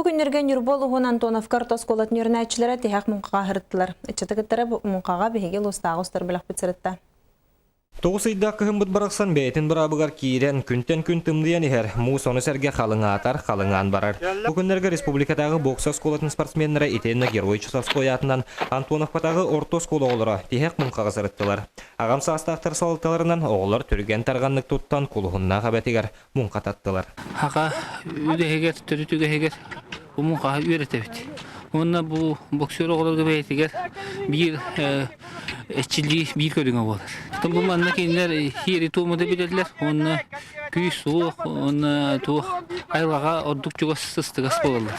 Бүгүннерге Нюрбол угун Антонов картос колот нернәчләре тәхәк мункага хырыттылар. Эчтәгәттәре мункага беге лостагы устар беләк битсертта. Тоғыз ыйдақ кыһымбыт барақсан бәйтін бұрабығар кейрен күнтен күн тымдыян ихер му соны сәрге қалыңа атар, қалыңан барар. Бүгінлерге республикадағы бокса сколатын спортсменлері етенні герой часовской атынан Антонов патағы орто скола олыра тихек мұнқаға сырыттылар. Ағам састақтар салытталарынан оғылар түрген тарғанлық тұттан құлығынна қабәтігер мұнқа таттылар. Хақа үдегер, түрітігер, бұл мұнқаға үйретебет. Онна бұл боксер оғыларға бәйтігер бір эчилги bir көрүнгө болот. Бұл манна киндер хири туумуда билерлер. Онна күй суық, онна туық айылға ордук жугас сыстыгас болалар.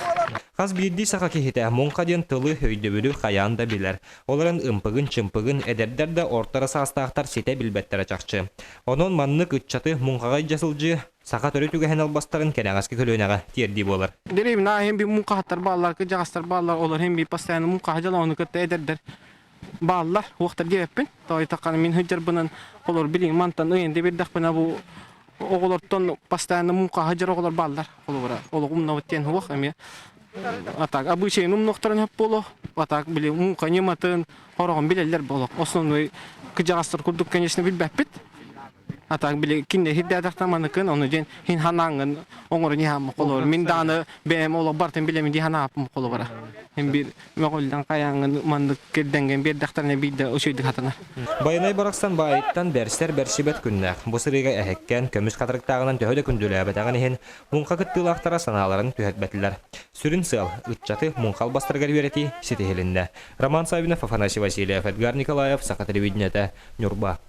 Қаз бирди сақа кехите мұнқа ден тылы өйдөбілі қаян да билер. Оларын ымпығын, чымпығын, әдердер де ортара састақтар сете билбеттері чақчы. Онын маннық үтчаты мұнқағай жасылжы сақа төрі түгәхен албастарын кәнәғасқы көлөнәға терді болар. Дереймін, hem bir мұнқағаттар балалар, жағастар балалар, олар hem bir постоянно мұнқаға жалауыны көтті әдердер. Балlar, вақтар геппен. Той тақаны мен хүджер бұнан олар білің мантан өйенде бердіқ бұна бұл оғылардан постоянно мұнқа хажар оғылар балдар. Олар ұмна өттен хуақ әме. Атақ, обычайын ұмнықтарын өп болу. Атақ білі мұнқа нематын орағын білелер болу. Основной күджағастар күрдік, конечно, білбәппет. Атақ білі кинде хидде адақтаманықын, оны ден хин ханаңын оңыры нехамы қолуыр. Мен даны бәйім олар бартын білемін дехана апым қолуыра. Hem bir məqoldan qayağın mandıq керденген бердақтарына бейді өшөйдік атына. Байынай барақсан байыттан бәрістер бәршібет күннәк. Бұл сырыға әхеккен көміс қатырықтағынан төхөді күнділі әбетағын ехен мұнқа күттілақтара саналарын төхет бәтілер. Сүрін сыл, үтчаты мұнқал бастырғар вереті сетехелінде. Роман Савинов, Афанасий Васильев, Эдгар Николаев, Сақа телевидениеті, Нюрба.